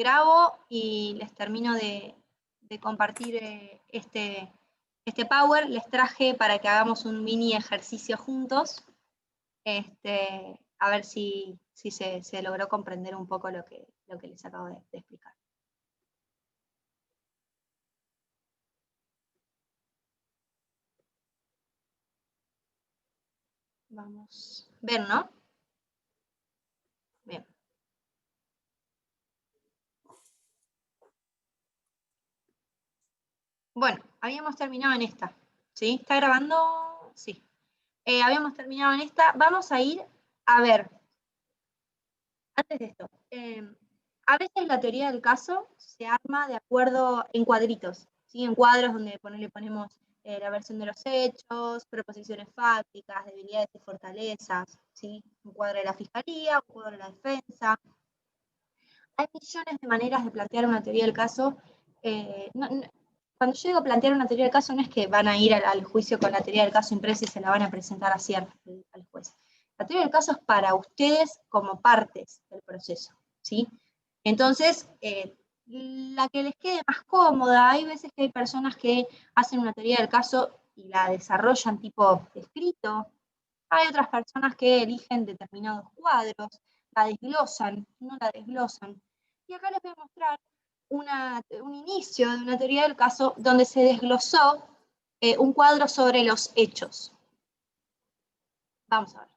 grabo y les termino de compartir este Power. Les traje para que hagamos un mini ejercicio juntos, a ver si se logró comprender un poco lo que les acabo de explicar. Vamos a ver, ¿no? Bien. Bueno, habíamos terminado en esta, ¿sí? ¿Está grabando? Sí. Habíamos terminado en esta. Vamos a ir a ver. Antes de esto, a veces la teoría del caso se arma de acuerdo en cuadritos, ¿sí? En cuadros donde le ponemos la versión de los hechos, proposiciones fácticas, debilidades y fortalezas, ¿sí? Un cuadro de la fiscalía, un cuadro de la defensa. Hay millones de maneras de plantear una teoría del caso. Cuando yo digo plantear una teoría del caso, no es que van a ir al juicio con la teoría del caso impresa y se la van a presentar así al juez. La teoría del caso es para ustedes como partes del proceso, ¿sí? Entonces, la que les quede más cómoda, hay veces que hay personas que hacen una teoría del caso y la desarrollan tipo escrito, hay otras personas que eligen determinados cuadros, la desglosan, no la desglosan. Y acá les voy a mostrar un inicio de una teoría del caso donde se desglosó un cuadro sobre los hechos. Vamos a ver.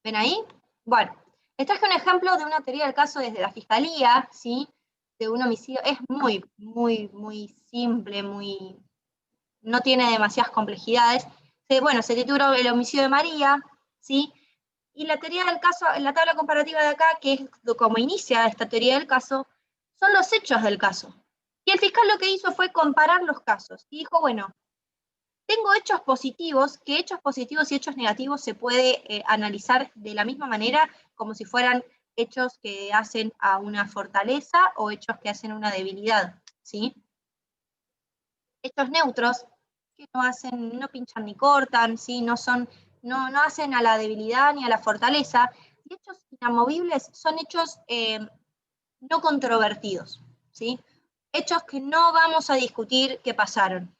¿Ven ahí? Bueno, les traje un ejemplo de una teoría del caso desde la fiscalía, ¿sí? De un homicidio. Es muy, muy, muy simple, no tiene demasiadas complejidades. Bueno, se tituló El homicidio de María, ¿sí? Y la teoría del caso, en la tabla comparativa de acá, que es como inicia esta teoría del caso, son los hechos del caso. Y el fiscal lo que hizo fue comparar los casos. Y dijo, bueno, tengo hechos positivos, que hechos positivos y hechos negativos se puede analizar de la misma manera como si fueran hechos que hacen a una fortaleza o hechos que hacen una debilidad, ¿sí? Hechos neutros, que no pinchan ni cortan, ¿sí? No hacen a la debilidad ni a la fortaleza. Y hechos inamovibles son hechos no controvertidos, ¿sí? Hechos que no vamos a discutir que pasaron.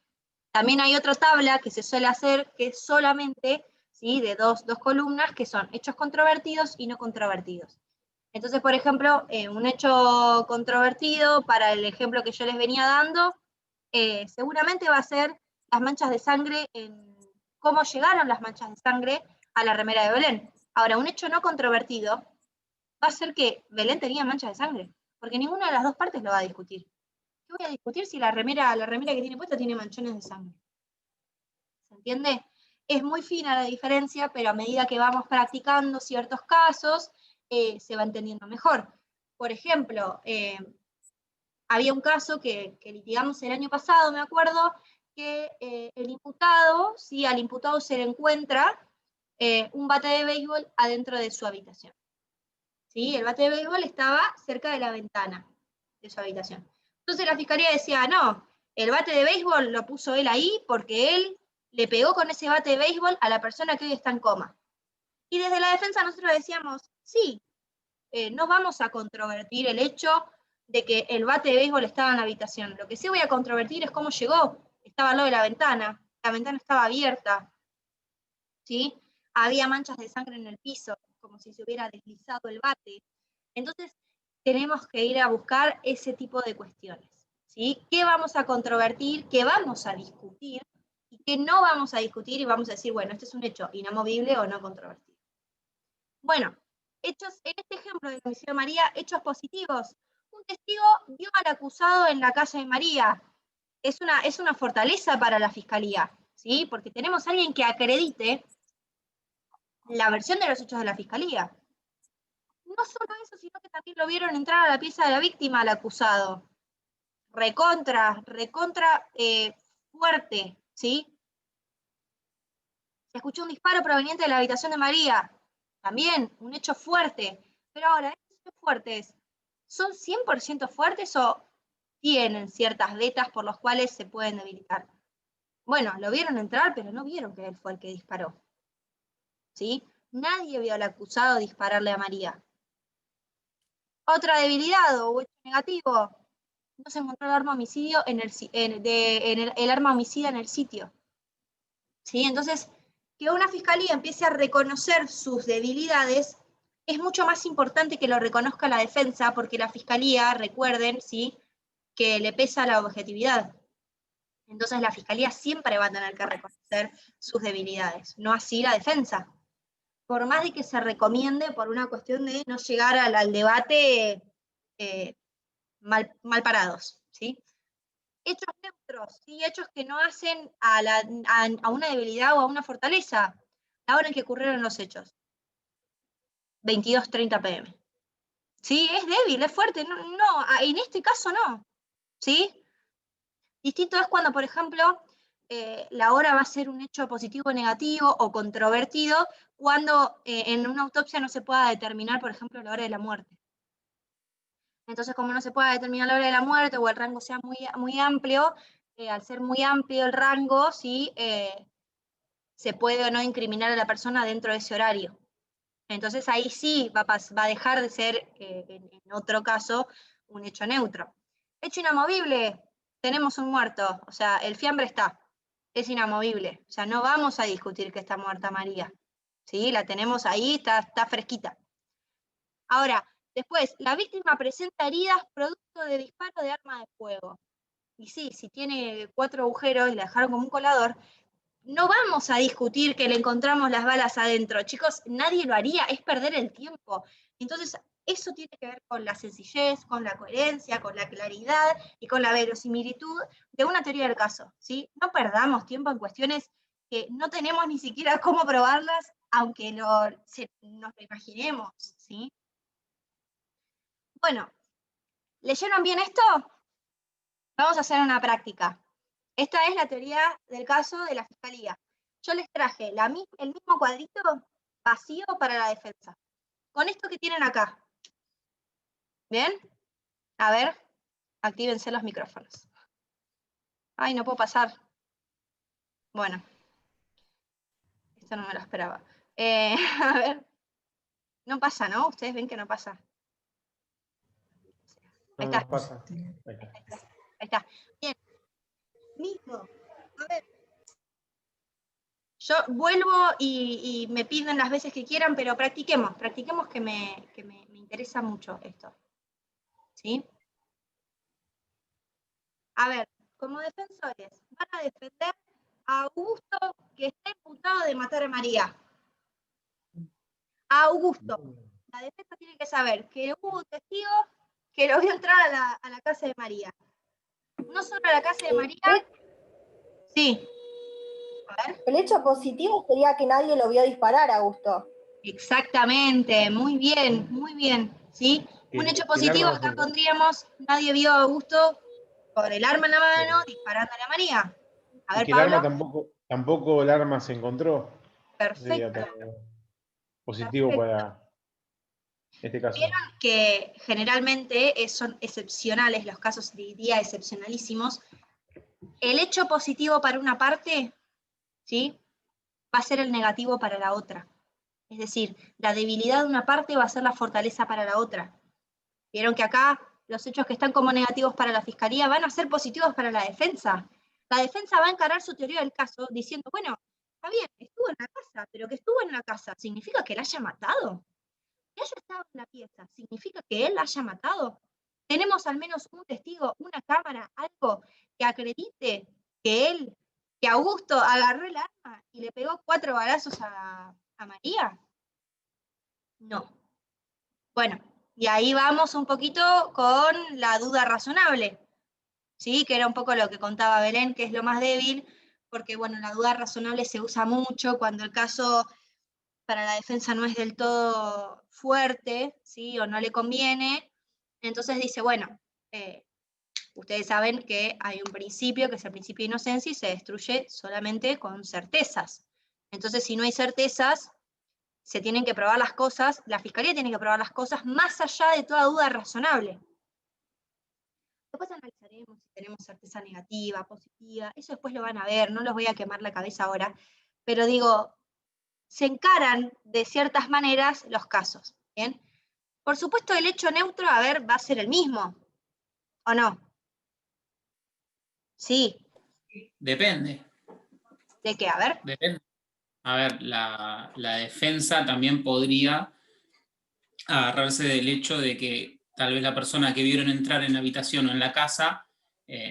También hay otra tabla que se suele hacer que es solamente, ¿sí? De dos columnas, que son hechos controvertidos y no controvertidos. Entonces, por ejemplo, un hecho controvertido, para el ejemplo que yo les venía dando, seguramente va a ser las manchas de sangre, cómo llegaron las manchas de sangre a la remera de Belén. Ahora, un hecho no controvertido va a ser que Belén tenía manchas de sangre, porque ninguna de las dos partes lo va a discutir. ¿Qué voy a discutir si la remera que tiene puesta tiene manchones de sangre? ¿Se entiende? Es muy fina la diferencia, pero a medida que vamos practicando ciertos casos, se va entendiendo mejor. Por ejemplo, había un caso que litigamos el año pasado, me acuerdo, que el imputado, ¿sí? Al imputado se le encuentra un bate de béisbol adentro de su habitación. ¿Sí? El bate de béisbol estaba cerca de la ventana de su habitación. Entonces la fiscalía decía, no, el bate de béisbol lo puso él ahí porque él le pegó con ese bate de béisbol a la persona que hoy está en coma. Y desde la defensa nosotros decíamos, sí, no vamos a controvertir el hecho de que el bate de béisbol estaba en la habitación. Lo que sí voy a controvertir es cómo llegó. Estaba al lado de la ventana estaba abierta, ¿sí? Había manchas de sangre en el piso, como si se hubiera deslizado el bate. Entonces, tenemos que ir a buscar ese tipo de cuestiones, ¿sí? ¿Qué vamos a controvertir? ¿Qué vamos a discutir? ¿Y qué no vamos a discutir? Y vamos a decir, bueno, este es un hecho inamovible o no controvertido. Bueno, hechos, en este ejemplo del homicidio de María, hechos positivos. Un testigo vio al acusado en la casa de María. Es una fortaleza para la fiscalía, ¿sí? Porque tenemos a alguien que acredite la versión de los hechos de la fiscalía. No solo eso, sino que también lo vieron entrar a la pieza de la víctima, al acusado. Recontra fuerte, ¿sí? Se escuchó un disparo proveniente de la habitación de María. También un hecho fuerte. Pero ahora, ¿estos hechos fuertes son 100% fuertes o tienen ciertas vetas por las cuales se pueden debilitar? Bueno, lo vieron entrar, pero no vieron que él fue el que disparó, ¿sí? Nadie vio al acusado dispararle a María. Otra debilidad o hecho negativo, no se encontró el arma homicidio el arma homicida en el sitio. ¿Sí? Entonces, que una fiscalía empiece a reconocer sus debilidades es mucho más importante que lo reconozca la defensa, porque la fiscalía, recuerden, ¿sí?, que le pesa la objetividad. Entonces la fiscalía siempre va a tener que reconocer sus debilidades, no así la defensa. Por más de que se recomiende por una cuestión de no llegar al debate mal parados, ¿sí? Hechos neutros, ¿sí? Hechos que no hacen a una debilidad o a una fortaleza. La hora en que ocurrieron los hechos. 22:30 p.m. ¿Sí? Es débil, es fuerte. No, en este caso no. ¿Sí? Distinto es cuando, por ejemplo, la hora va a ser un hecho positivo o negativo o controvertido, cuando en una autopsia no se pueda determinar, por ejemplo, la hora de la muerte. Entonces, como no se pueda determinar la hora de la muerte o el rango sea muy amplio, al ser muy amplio el rango, ¿sí?, se puede o no incriminar a la persona dentro de ese horario. Entonces ahí sí va a dejar de ser, en otro caso, un hecho neutro. Hecho inamovible, tenemos un muerto, o sea, el fiambre está, es inamovible, o sea, no vamos a discutir que está muerta María, ¿sí? La tenemos ahí, está fresquita. Ahora, después, la víctima presenta heridas producto de disparo de arma de fuego. Y sí, si tiene 4 agujeros y la dejaron como un colador, no vamos a discutir que le encontramos las balas adentro. Chicos, nadie lo haría, es perder el tiempo. Entonces, eso tiene que ver con la sencillez, con la coherencia, con la claridad y con la verosimilitud de una teoría del caso, ¿sí? No perdamos tiempo en cuestiones que no tenemos ni siquiera cómo probarlas, aunque nos lo imaginemos, ¿sí? Bueno, ¿leyeron bien esto? Vamos a hacer una práctica. Esta es la teoría del caso de la fiscalía. Yo les traje el mismo cuadrito vacío para la defensa. Con esto que tienen acá. ¿Bien? A ver, actívense los micrófonos. Ay, no puedo pasar. Bueno, esto no me lo esperaba. A ver, no pasa, ¿no? Ustedes ven que no pasa. Ahí está. No pasa. Ahí está. Bien. Mismo. A ver. Yo vuelvo y me piden las veces que quieran, pero practiquemos que me interesa mucho esto. ¿Sí? A ver, como defensores, van a defender a Augusto, que está imputado de matar a María. A Augusto. La defensa tiene que saber que hubo un testigo que lo vio entrar a la casa de María. No solo a la casa de María. Sí. A ver. El hecho positivo sería que nadie lo vio disparar a Augusto. Exactamente, muy bien, ¿sí? Un hecho positivo, acá pondríamos, nadie vio a Augusto con el arma en la mano disparándole a María. A ver, y que el Pablo. arma tampoco el arma se encontró. Perfecto. Sería positivo para este caso. Vieron que generalmente son excepcionales los casos, diría excepcionalísimos. El hecho positivo para una parte, ¿sí?, va a ser el negativo para la otra. Es decir, la debilidad de una parte va a ser la fortaleza para la otra. Vieron que acá los hechos que están como negativos para la fiscalía van a ser positivos para la defensa. La defensa va a encarar su teoría del caso diciendo, bueno, está bien, estuvo en la casa, pero que estuvo en la casa, ¿significa que la haya matado? Que haya estado en la pieza, ¿significa que él la haya matado? Tenemos al menos un testigo, una cámara, algo que acredite que Augusto agarró el arma y le pegó 4 balazos a María. No. Bueno, y ahí vamos un poquito con la duda razonable, ¿sí? Que era un poco lo que contaba Belén, que es lo más débil, porque bueno, la duda razonable se usa mucho cuando el caso para la defensa no es del todo fuerte, ¿sí? O no le conviene. Entonces dice, bueno, ustedes saben que hay un principio, que es el principio de inocencia, y se destruye solamente con certezas. Entonces, si no hay certezas, se tienen que probar las cosas, la fiscalía tiene que probar las cosas más allá de toda duda razonable. Después analizaremos si tenemos certeza negativa, positiva, eso después lo van a ver, no los voy a quemar la cabeza ahora, pero digo, se encaran de ciertas maneras los casos, ¿bien? Por supuesto, el hecho neutro, a ver, va a ser el mismo, ¿o no? Sí. Depende. ¿De qué? A ver. Depende. A ver, la defensa también podría agarrarse del hecho de que tal vez la persona que vieron entrar en la habitación o en la casa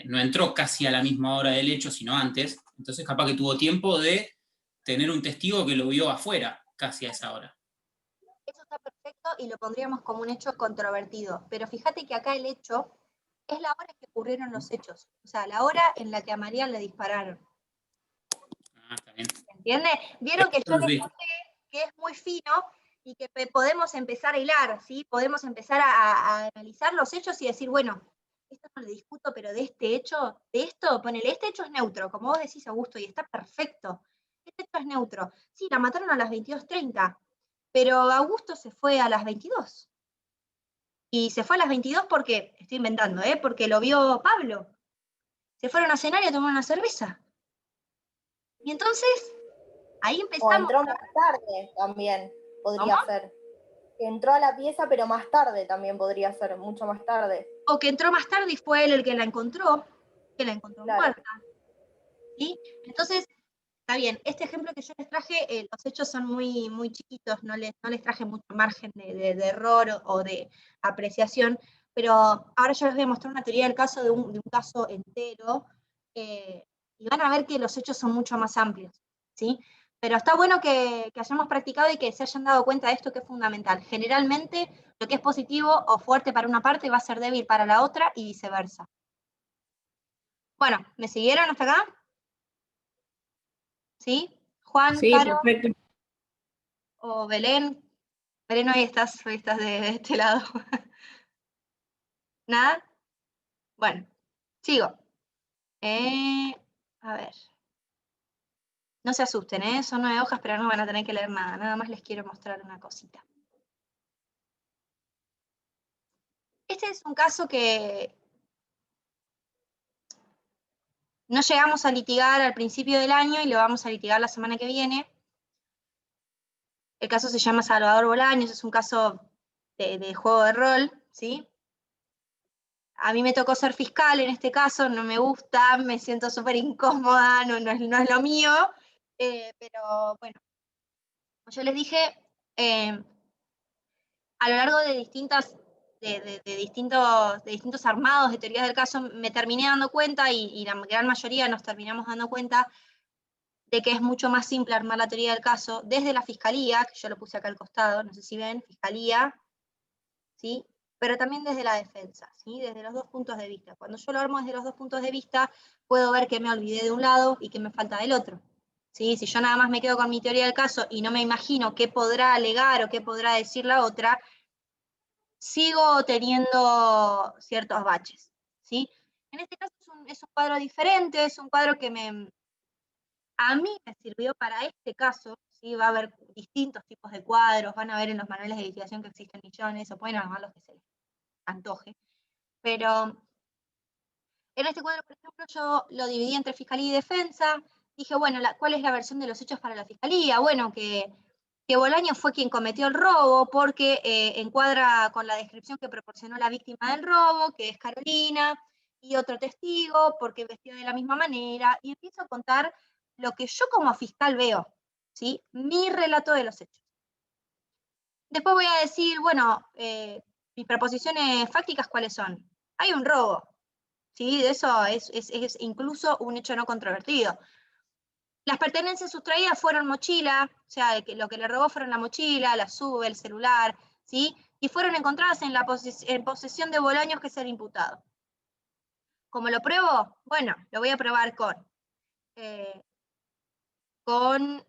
no entró casi a la misma hora del hecho, sino antes. Entonces capaz que tuvo tiempo de tener un testigo que lo vio afuera, casi a esa hora. Eso está perfecto y lo pondríamos como un hecho controvertido. Pero fíjate que acá el hecho es la hora en que ocurrieron los hechos. O sea, la hora en la que a María le dispararon. Ah, está bien. ¿Entiende? Vieron que yo les Sí. conté que es muy fino y que podemos empezar a hilar, ¿sí? Podemos empezar a analizar los hechos y decir, bueno, esto no lo discuto, pero de este hecho, de esto, ponele, este hecho es neutro, como vos decís, Augusto, y está perfecto. Este hecho es neutro. Sí, la mataron a las 22:30, pero Augusto se fue a las 22. Y se fue a las 22 porque, estoy inventando, porque lo vio Pablo. Se fueron a cenar y a tomar una cerveza. Y entonces, ahí O empezamos. entró más tarde también, podría ¿Cómo? ser. Entró a la pieza, pero más tarde también podría ser, mucho más tarde. O que entró más tarde y fue él el que la encontró Claro. muerta. ¿Sí? Entonces, está bien, este ejemplo que yo les traje, los hechos son muy, muy chiquitos, no les traje mucho margen de error o de apreciación, pero ahora yo les voy a mostrar una teoría del caso de un caso entero, y van a ver que los hechos son mucho más amplios, ¿sí? Pero está bueno que hayamos practicado y que se hayan dado cuenta de esto que es fundamental. Generalmente, lo que es positivo o fuerte para una parte va a ser débil para la otra y viceversa. Bueno, ¿me siguieron hasta acá? ¿Sí? Juan, Sí, Caro perfecto. o Belén. Belén, hoy estás de este lado. ¿Nada? Bueno, sigo. A ver. No se asusten, son 9 hojas, pero no van a tener que leer nada. Nada más les quiero mostrar una cosita. Este es un caso que no llegamos a litigar al principio del año y lo vamos a litigar la semana que viene. El caso se llama Salvador Bolaños, es un caso de juego de rol, ¿sí? A mí me tocó ser fiscal en este caso, no me gusta, me siento súper incómoda, no es lo mío, pero bueno, como yo les dije, a lo largo de distintos armados de teorías del caso, me terminé dando cuenta, y la gran mayoría nos terminamos dando cuenta, de que es mucho más simple armar la teoría del caso desde la fiscalía, que yo lo puse acá al costado, no sé si ven, fiscalía, ¿sí? Pero también desde la defensa, ¿sí? Desde los dos puntos de vista. Cuando yo lo armo desde los dos puntos de vista, puedo ver que me olvidé de un lado y que me falta del otro. ¿Sí? Si yo nada más me quedo con mi teoría del caso y no me imagino qué podrá alegar o qué podrá decir la otra, sigo teniendo ciertos baches, ¿sí? En este caso es un cuadro diferente, es un cuadro que a mí me sirvió para este caso, ¿sí? Va a haber distintos tipos de cuadros, van a ver en los manuales de litigación que existen millones, o pueden armar los que se les antoje. Pero en este cuadro, por ejemplo, yo lo dividí entre fiscalía y defensa. Dije, bueno, ¿cuál es la versión de los hechos para la fiscalía? Bueno, que Bolaños fue quien cometió el robo porque encuadra con la descripción que proporcionó la víctima del robo, que es Carolina, y otro testigo, porque vestió de la misma manera, y empiezo a contar lo que yo como fiscal veo, ¿sí? Mi relato de los hechos. Después voy a decir, bueno, mis proposiciones fácticas, ¿cuáles son? Hay un robo, ¿sí? De eso es incluso un hecho no controvertido. Las pertenencias sustraídas fueron mochila, o sea, lo que le robó fueron la mochila, la sube, el celular, ¿sí? Y fueron encontradas en posesión de Bolaños, que es el imputado. ¿Cómo lo pruebo? Bueno, lo voy a probar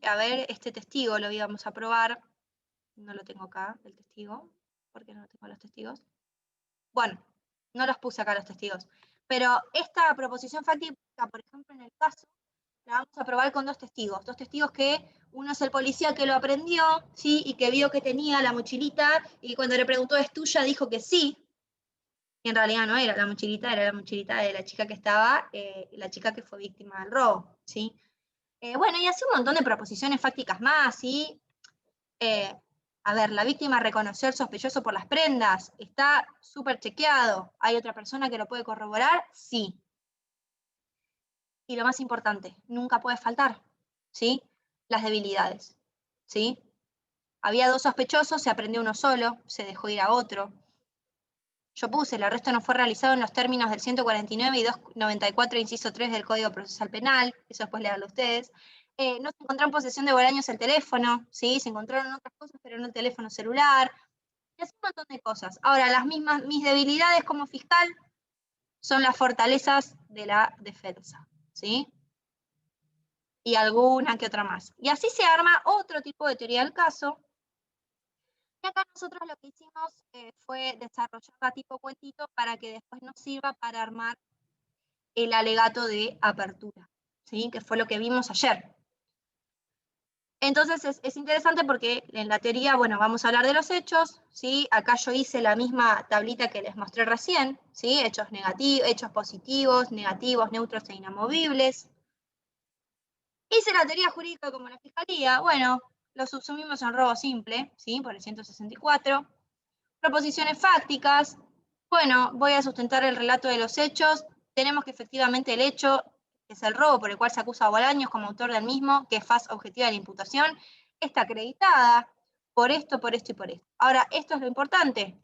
a ver, este testigo lo íbamos a probar. No lo tengo acá, el testigo. ¿Por qué no tengo los testigos? Bueno, no los puse acá los testigos. Pero esta proposición fáctica, por ejemplo, en el caso, la vamos a probar con dos testigos que uno es el policía que lo aprendió, ¿sí? Y que vio que tenía la mochilita, y cuando le preguntó ¿es tuya? Dijo que sí, y en realidad no era la mochilita, era la mochilita de la chica que estaba, la chica que fue víctima del robo, ¿sí? Bueno, y así un montón de proposiciones fácticas más, ¿sí? A ver, la víctima reconoció al sospechoso por las prendas, está súper chequeado, ¿hay otra persona que lo puede corroborar? Sí. Y lo más importante, nunca puede faltar, ¿sí? Las debilidades, ¿sí? Había 2 sospechosos, se aprendió uno solo, se dejó ir a otro. Yo puse, el arresto no fue realizado en los términos del 149 y 294, inciso 3 del Código Procesal Penal, eso después léanlo ustedes. No se encontró en posesión de Bolaños el teléfono, ¿sí? Se encontraron otras cosas, pero no el teléfono celular, y así un montón de cosas. Ahora, mis debilidades como fiscal son las fortalezas de la defensa, ¿sí? Y alguna que otra más. Y así se arma otro tipo de teoría del caso. Y acá nosotros lo que hicimos fue desarrollarla tipo cuentito para que después nos sirva para armar el alegato de apertura, ¿sí? Que fue lo que vimos ayer. Entonces es interesante porque en la teoría, bueno, vamos a hablar de los hechos, ¿sí? Acá yo hice la misma tablita que les mostré recién, ¿sí? Hechos negativos, hechos positivos, negativos, neutros e inamovibles. Hice la teoría jurídica como la fiscalía, bueno, lo subsumimos en robo simple, ¿sí? Por el 164. Proposiciones fácticas, bueno, voy a sustentar el relato de los hechos, tenemos que efectivamente el hecho, que es el robo por el cual se acusa a Bolaños como autor del mismo, que es faz objetiva de la imputación, está acreditada por esto y por esto. Ahora, esto es lo importante,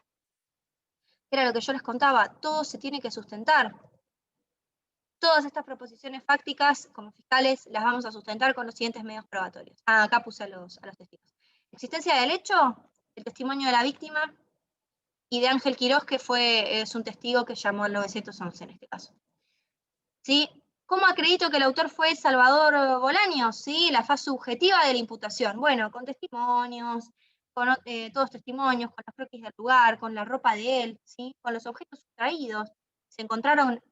era lo que yo les contaba, todo se tiene que sustentar. Todas estas proposiciones fácticas, como fiscales, las vamos a sustentar con los siguientes medios probatorios. Acá puse a los testigos. Existencia del hecho, el testimonio de la víctima, y de Ángel Quirós, que es un testigo que llamó al 911 en este caso. ¿Sí? ¿Cómo acredito que el autor fue Salvador Bolaños? ¿Sí? La faz subjetiva de la imputación. Bueno, con testimonios, con todos testimonios, con los croquis del lugar, con la ropa de él, ¿sí? Con los objetos sustraídos. Se encontraron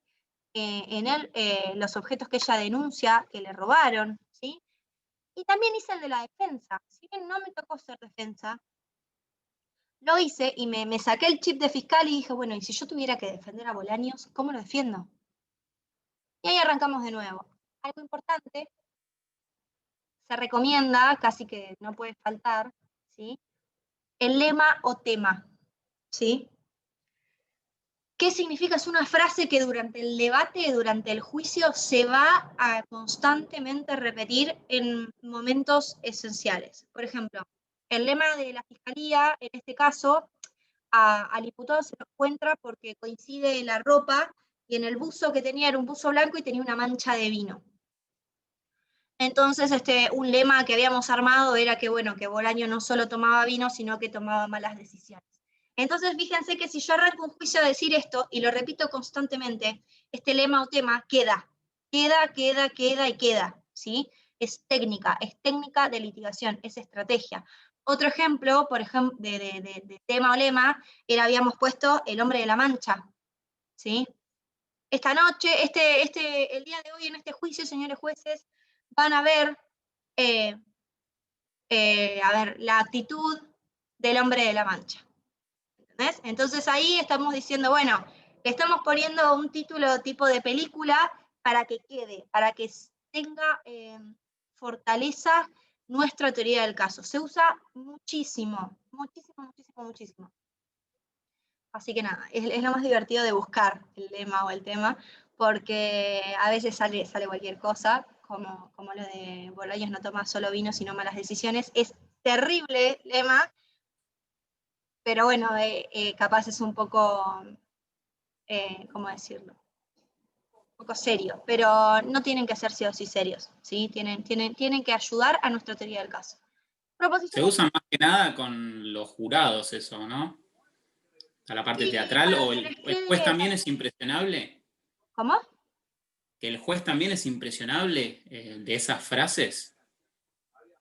en él los objetos que ella denuncia que le robaron, ¿sí? Y también hice el de la defensa. Si bien no me tocó ser defensa, lo hice y me saqué el chip de fiscal y dije, bueno, y si yo tuviera que defender a Bolaños, ¿cómo lo defiendo? Y ahí arrancamos de nuevo. Algo importante, se recomienda, casi que no puede faltar, ¿sí? El lema o tema, ¿sí? ¿Qué significa? Es una frase que durante el debate, durante el juicio, se va a constantemente repetir en momentos esenciales. Por ejemplo, el lema de la fiscalía, en este caso, al imputado se lo encuentra porque coincide la ropa y en el buzo que tenía era un buzo blanco y tenía una mancha de vino. Entonces, un lema que habíamos armado era que, bueno, que Bolaño no solo tomaba vino, sino que tomaba malas decisiones. Entonces, fíjense que si yo arranco un juicio a decir esto, y lo repito constantemente, este lema o tema queda, ¿sí? Es técnica de litigación, es estrategia. Otro ejemplo, por ejemplo, de tema o lema, habíamos puesto el hombre de la mancha, ¿sí? Esta noche, el día de hoy en este juicio, señores jueces, van a ver, la actitud del hombre de la mancha. ¿Entendés? Entonces ahí estamos diciendo, bueno, le estamos poniendo un título tipo de película para que quede, para que tenga fortaleza nuestra teoría del caso. Se usa muchísimo. Así que nada, es lo más divertido de buscar el lema o el tema, porque a veces sale cualquier cosa, como lo de Bolaños no toma solo vino, sino malas decisiones. Es terrible lema, pero bueno, capaz es un poco, ¿cómo decirlo? Un poco serio, pero no tienen que ser sí o sí serios, ¿sí? Tienen que ayudar a nuestra teoría del caso. Se usa más que nada con los jurados eso, ¿no? A la parte teatral, o el juez también es impresionable. ¿Cómo? Que el juez también es impresionable de esas frases.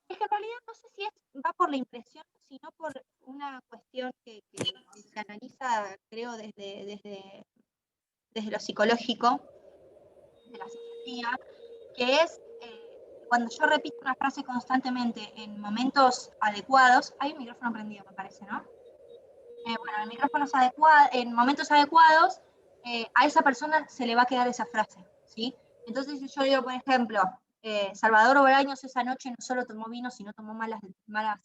Es que en realidad no sé si va por la impresión, sino por una cuestión que se analiza, creo, desde lo psicológico, de la psicología, que es cuando yo repito una frase constantemente en momentos adecuados, hay un micrófono prendido, me parece, ¿no? Bueno, en micrófonos en momentos adecuados, a esa persona se le va a quedar esa frase, ¿sí? Entonces, si yo digo, por ejemplo, Salvador Bolaños esa noche no solo tomó vino, sino tomó malas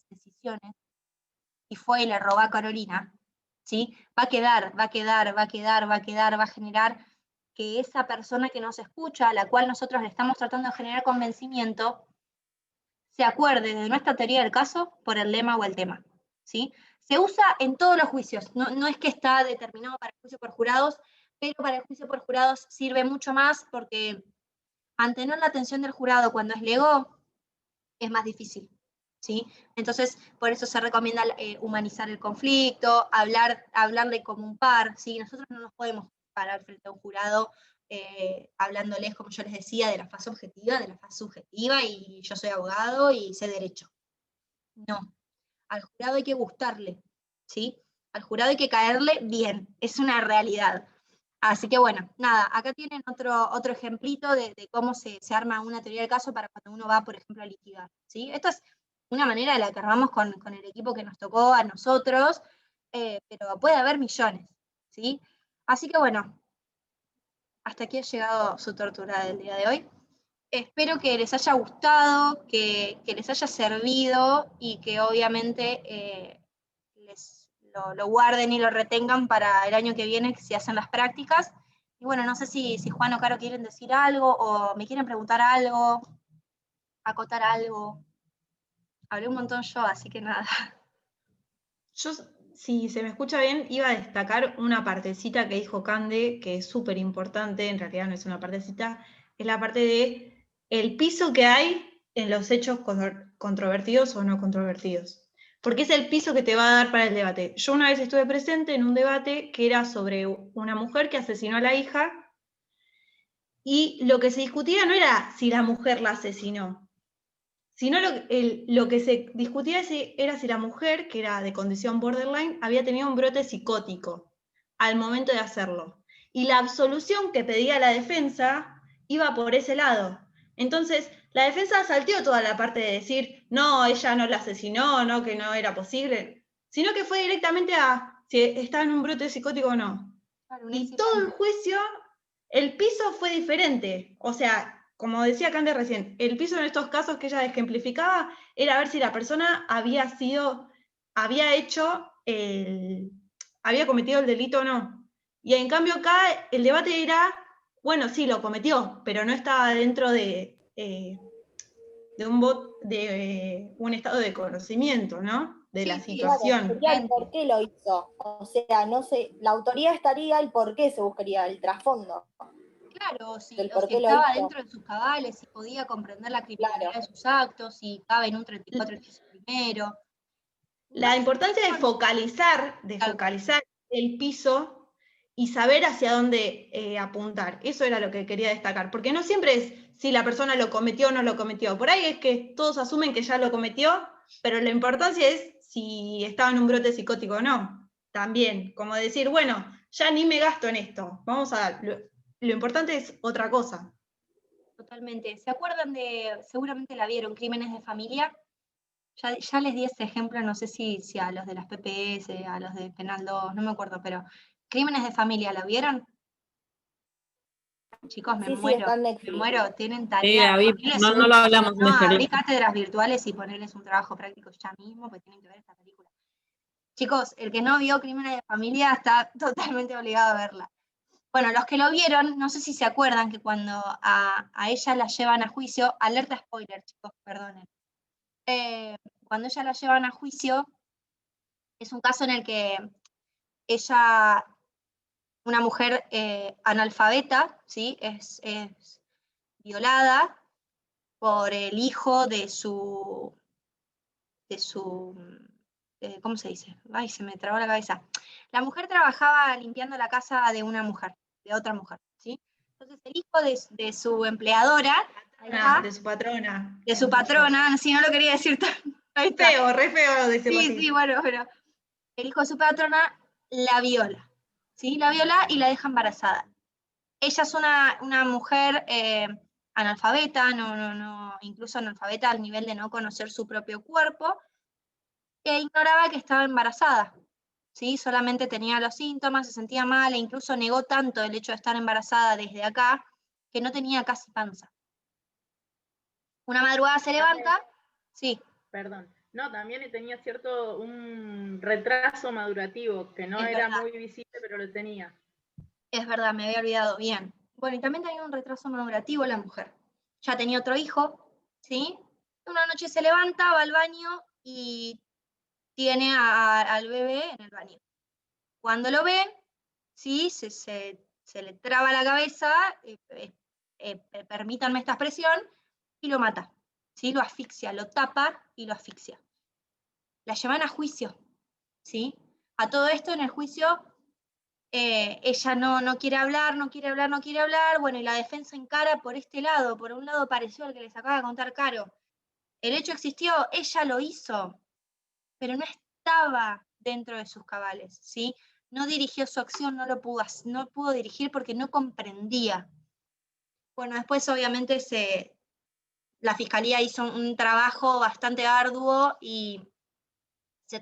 decisiones, y fue y le robó a Carolina, ¿sí? Va a generar que esa persona que nos escucha, a la cual nosotros le estamos tratando de generar convencimiento, se acuerde de nuestra teoría del caso por el lema o el tema, ¿sí? Se usa en todos los juicios, no es que está determinado para el juicio por jurados, pero para el juicio por jurados sirve mucho más porque mantener la atención del jurado cuando es lego es más difícil, ¿sí? Entonces, por eso se recomienda humanizar el conflicto, hablarle como un par, ¿sí? Nosotros no nos podemos parar frente a un jurado hablándoles, como yo les decía, de la fase objetiva, de la fase subjetiva, y yo soy abogado y sé derecho. No, al jurado hay que gustarle, ¿sí? Al jurado hay que caerle bien, es una realidad. Así que bueno, nada, acá tienen otro ejemplito de cómo se arma una teoría del caso para cuando uno va, por ejemplo, a litigar, ¿sí? Esto es una manera de la que armamos con el equipo que nos tocó a nosotros, pero puede haber millones, ¿sí? Así que bueno, hasta aquí ha llegado su tortura del día de hoy. Espero que les haya gustado, que les haya servido y que obviamente lo guarden y lo retengan para el año que viene si hacen las prácticas. Y bueno, no sé si Juan o Caro quieren decir algo o me quieren preguntar algo, acotar algo. Hablé un montón yo, así que nada. Yo, si se me escucha bien, iba a destacar una partecita que dijo Cande, que es súper importante, en realidad no es una partecita, es la parte de el piso que hay en los hechos controvertidos o no controvertidos. Porque es el piso que te va a dar para el debate. Yo una vez estuve presente en un debate que era sobre una mujer que asesinó a la hija, y lo que se discutía no era si la mujer la asesinó, sino lo que se discutía era si la mujer, que era de condición borderline, había tenido un brote psicótico al momento de hacerlo. Y la absolución que pedía la defensa iba por ese lado. Entonces, la defensa salteó toda la parte de decir, no, ella no la asesinó, no, que no era posible, sino que fue directamente a si estaba en un brote psicótico o no. Claro, y todo el juicio, el piso fue diferente. O sea, como decía Cande recién, el piso en estos casos que ella ejemplificaba era ver si la persona había cometido el delito o no. Y en cambio acá el debate era, bueno, sí, lo cometió, pero no estaba dentro de un estado de conocimiento, ¿no? De la situación. Claro, sería el por qué lo hizo. O sea, no sé, la autoría estaría, el por qué se buscaría, el trasfondo. Claro, o si por qué lo estaba hizo. dentro de sus cabales, si podía comprender la criminalidad Claro. de sus actos, si cabe en un 34 primero. La importancia de focalizar el piso y saber hacia dónde apuntar. Eso era lo que quería destacar, porque no siempre es si la persona lo cometió o no lo cometió. Por ahí es que todos asumen que ya lo cometió, pero la importancia es si estaba en un brote psicótico o no. También, como decir, bueno, ya ni me gasto en esto. Lo importante es otra cosa. Totalmente. ¿Se acuerdan seguramente la vieron, Crímenes de Familia? Ya les di ese ejemplo, no sé si a los de las PPS, a los de Penal 2, no me acuerdo, pero Crímenes de Familia, ¿la vieron? Chicos, Sí, está en Netflix. me muero, tienen tarea. No lo hablamos en este abrí cátedras virtuales y ponerles un trabajo práctico ya mismo, porque tienen que ver esta película. Chicos, el que no vio Crímenes de Familia está totalmente obligado a verla. Bueno, los que lo vieron, no sé si se acuerdan que cuando a ella la llevan a juicio, alerta spoiler, chicos, perdonen. Cuando ella la llevan a juicio, es un caso en el que ella, una mujer analfabeta, ¿sí? es violada por el hijo de su ¿cómo se dice? Ay, se me trabó la cabeza. La mujer trabajaba limpiando la casa de una mujer, de otra mujer, ¿sí? Entonces el hijo de su empleadora, De su patrona. si no lo quería decir tan... Re feo decirlo así. Sí, bueno, pero el hijo de su patrona la viola, ¿sí? La viola y la deja embarazada. Ella es una mujer analfabeta, incluso analfabeta al nivel de no conocer su propio cuerpo, e ignoraba que estaba embarazada, ¿sí? Solamente tenía los síntomas, se sentía mal, e incluso negó tanto el hecho de estar embarazada desde acá, que no tenía casi panza. Una madrugada se levanta, sí. Perdón. No, también tenía un retraso madurativo, que no Es era verdad. muy visible, pero lo tenía. Es verdad, me había olvidado bien. Bueno, y también tenía un retraso madurativo la mujer. Ya tenía otro hijo, ¿sí? Una noche se levanta, va al baño y tiene al bebé en el baño. Cuando lo ve, ¿sí? Se le traba la cabeza, permítanme esta expresión, y lo mata, ¿sí? Lo asfixia, lo tapa y lo asfixia. La llevan a juicio, ¿sí? A todo esto en el juicio ella no quiere hablar, no quiere hablar, no quiere hablar, bueno, y la defensa encara por este lado, por un lado parecido al que les acaba de contar Caro. El hecho existió, ella lo hizo, pero no estaba dentro de sus cabales, ¿sí? No dirigió su acción, no pudo dirigir porque no comprendía. Bueno, después obviamente la fiscalía hizo un trabajo bastante arduo y se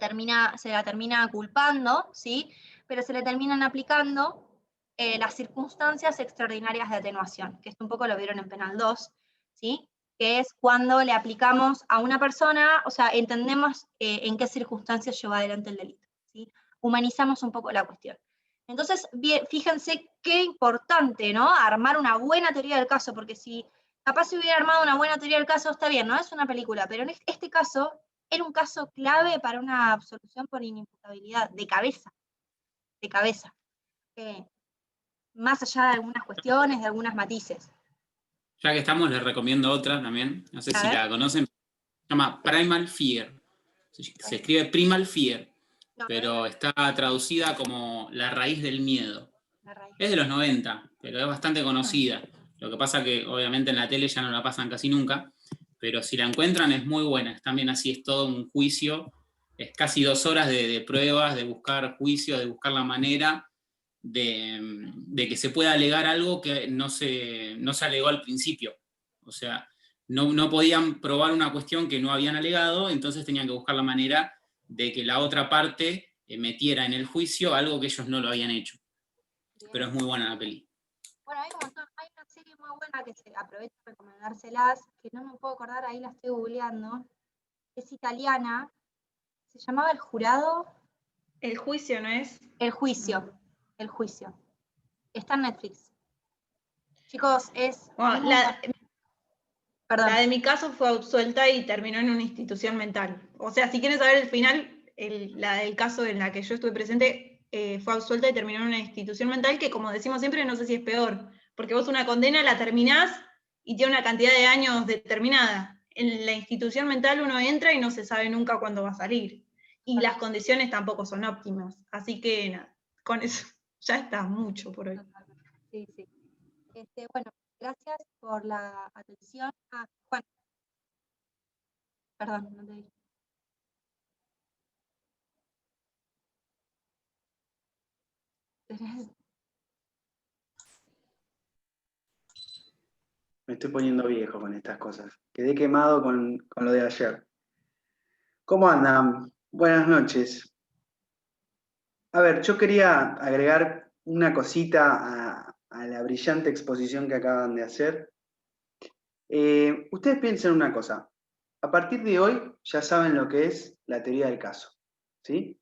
la termina culpando, ¿sí? Pero se le terminan aplicando las circunstancias extraordinarias de atenuación, que esto un poco lo vieron en Penal 2, ¿sí? Que es cuando le aplicamos a una persona, o sea, entendemos en qué circunstancias lleva adelante el delito, ¿sí? Humanizamos un poco la cuestión. Entonces, fíjense qué importante, ¿no? Armar una buena teoría del caso, porque si capaz se hubiera armado una buena teoría del caso, está bien, no es una película, pero en este caso era un caso clave para una absolución por inimputabilidad, de cabeza, de cabeza. Más allá de algunas cuestiones, de algunos matices. Ya que estamos, les recomiendo otra también. No sé si la conocen. Se llama Primal Fear. Se escribe Primal Fear, pero está traducida como La raíz del miedo. Es de los 90, pero es bastante conocida. Lo que pasa que obviamente en la tele ya no la pasan casi nunca, pero si la encuentran es muy buena. Es también así, es todo un juicio. Es casi 2 horas de pruebas, de buscar juicios, de buscar la manera de que se pueda alegar algo que no se alegó al principio. O sea, no podían probar una cuestión que no habían alegado, entonces tenían que buscar la manera de que la otra parte metiera en el juicio algo que ellos no lo habían hecho. Bien. Pero es muy buena la peli. Bueno, hay un montón, hay una serie muy buena que aprovecho de recomendárselas, que no me puedo acordar, ahí la estoy googleando, es italiana, se llamaba El Jurado. El Juicio, ¿no es? El Juicio. Está en Netflix. Chicos, es... Bueno, Perdón. La de mi caso fue absuelta y terminó en una institución mental. O sea, si quieren saber el final, la del caso en la que yo estuve presente fue absuelta y terminó en una institución mental que, como decimos siempre, no sé si es peor. Porque vos una condena la terminás y tiene una cantidad de años determinada. En la institución mental uno entra y no se sabe nunca cuándo va a salir. Y las condiciones tampoco son óptimas. Así que nada, con eso ya está mucho por hoy. Sí. Bueno, gracias por la atención. Juan. Perdón, no te dije. Me estoy poniendo viejo con estas cosas. Quedé quemado con lo de ayer. ¿Cómo andan? Buenas noches. A ver, yo quería agregar una cosita a la brillante exposición que acaban de hacer. Ustedes piensen una cosa. A partir de hoy ya saben lo que es la teoría del caso, ¿sí?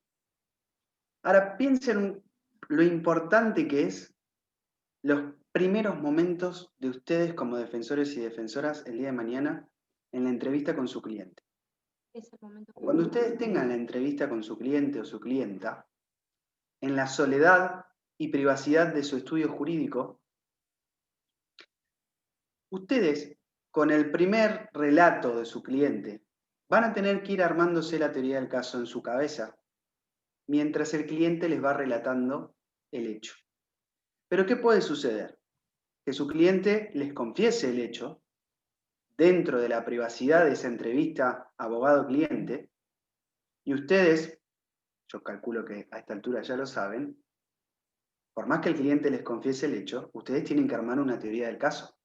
Ahora piensen lo importante que es los primeros momentos de ustedes como defensores y defensoras el día de mañana en la entrevista con su cliente. Cuando ustedes tengan la entrevista con su cliente o su clienta, en la soledad y privacidad de su estudio jurídico, ustedes, con el primer relato de su cliente, van a tener que ir armándose la teoría del caso en su cabeza, mientras el cliente les va relatando el hecho. Pero ¿qué puede suceder? Que su cliente les confiese el hecho dentro de la privacidad de esa entrevista abogado-cliente, y ustedes, yo calculo que a esta altura ya lo saben, por más que el cliente les confiese el hecho, ustedes tienen que armar una teoría del caso,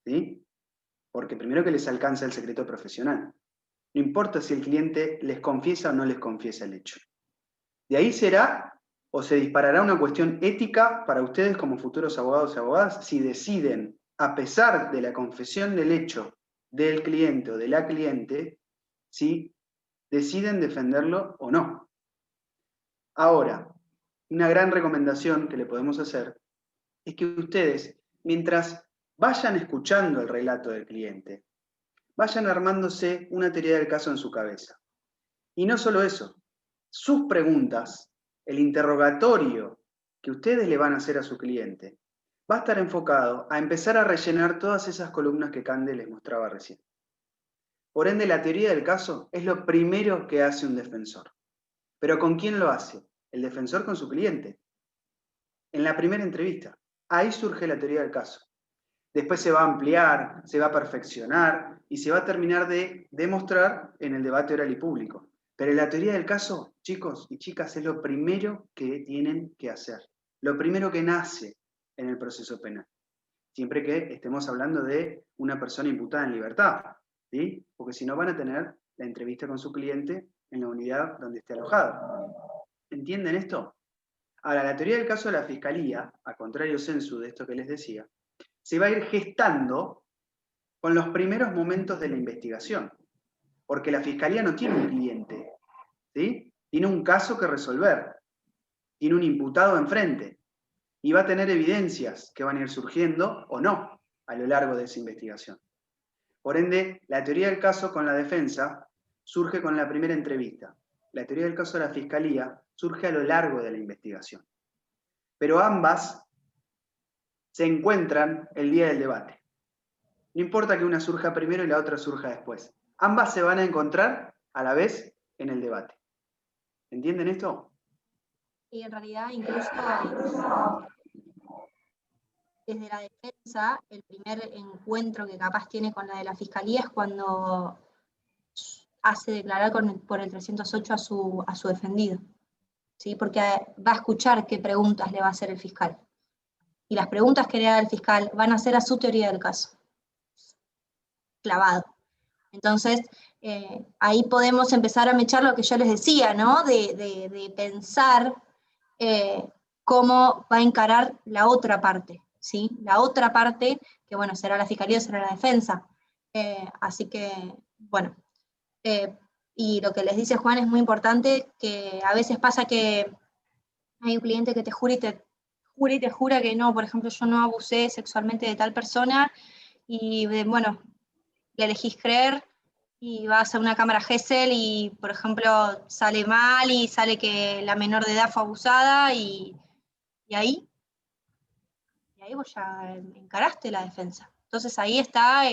¿sí? Porque primero que les alcanza el secreto profesional. No importa si el cliente les confiesa o no les confiesa el hecho. De ahí será o se disparará una cuestión ética para ustedes como futuros abogados y abogadas si deciden, a pesar de la confesión del hecho del cliente o de la cliente, ¿sí?, deciden defenderlo o no. Ahora, una gran recomendación que le podemos hacer es que ustedes, mientras vayan escuchando el relato del cliente, vayan armándose una teoría del caso en su cabeza. Y no solo eso, sus preguntas, el interrogatorio que ustedes le van a hacer a su cliente, va a estar enfocado a empezar a rellenar todas esas columnas que Cande les mostraba recién. Por ende, la teoría del caso es lo primero que hace un defensor. ¿Pero con quién lo hace? El defensor con su cliente. En la primera entrevista. Ahí surge la teoría del caso. Después se va a ampliar, se va a perfeccionar y se va a terminar de demostrar en el debate oral y público. Pero la teoría del caso, chicos y chicas, es lo primero que tienen que hacer. Lo primero que nace en el proceso penal. Siempre que estemos hablando de una persona imputada en libertad, ¿sí? Porque si no van a tener la entrevista con su cliente en la unidad donde esté alojado. ¿Entienden esto? Ahora, la teoría del caso de la Fiscalía, a contrario sensu de esto que les decía, se va a ir gestando con los primeros momentos de la investigación. Porque la Fiscalía no tiene un cliente, ¿sí? Tiene un caso que resolver. Tiene un imputado enfrente. Y va a tener evidencias que van a ir surgiendo o no a lo largo de esa investigación. Por ende, la teoría del caso con la defensa surge con la primera entrevista. La teoría del caso de la Fiscalía surge a lo largo de la investigación. Pero ambas se encuentran el día del debate. No importa que una surja primero y la otra surja después. Ambas se van a encontrar a la vez en el debate. ¿Entienden esto? Y en realidad, incluso desde la defensa, el primer encuentro que capaz tiene con la de la Fiscalía es cuando hace declarar por el 308 a su defendido. ¿Sí? Porque va a escuchar qué preguntas le va a hacer el fiscal. Y las preguntas que le haga el fiscal van a ser a su teoría del caso. Clavado. Entonces, ahí podemos empezar a mechar lo que yo les decía, ¿no? De pensar cómo va a encarar la otra parte, ¿sí? La otra parte, que bueno, será la Fiscalía o será la defensa. Así que, bueno, y lo que les dice Juan es muy importante, que a veces pasa que hay un cliente que te jura y te jura que no, por ejemplo, yo no abusé sexualmente de tal persona, y bueno, le elegís creer, y vas a una cámara Gesell y, por ejemplo, sale mal y sale que la menor de edad fue abusada, y ahí vos ya encaraste la defensa. Entonces ahí está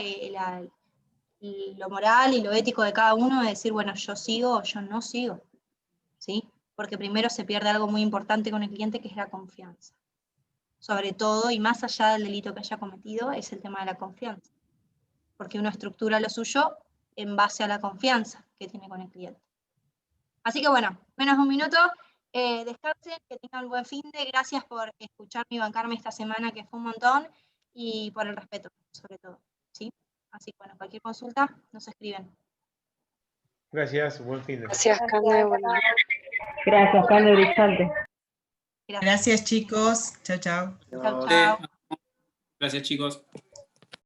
lo moral y lo ético de cada uno de decir, bueno, yo sigo o yo no sigo, ¿sí? Porque primero se pierde algo muy importante con el cliente, que es la confianza. Sobre todo, y más allá del delito que haya cometido, es el tema de la confianza. Porque uno estructura lo suyo en base a la confianza que tiene con el cliente. Así que bueno, menos de un minuto. Descansen, que tengan un buen fin de. Gracias por escucharme y bancarme esta semana, que fue un montón, y por el respeto, sobre todo, ¿sí? Así que bueno, cualquier consulta, nos escriben. Gracias, buen fin de. Gracias, Cande. Gracias, Cande, brillante. Gracias. Gracias, chicos. Chao, chao. Chau, chau. Gracias, chicos.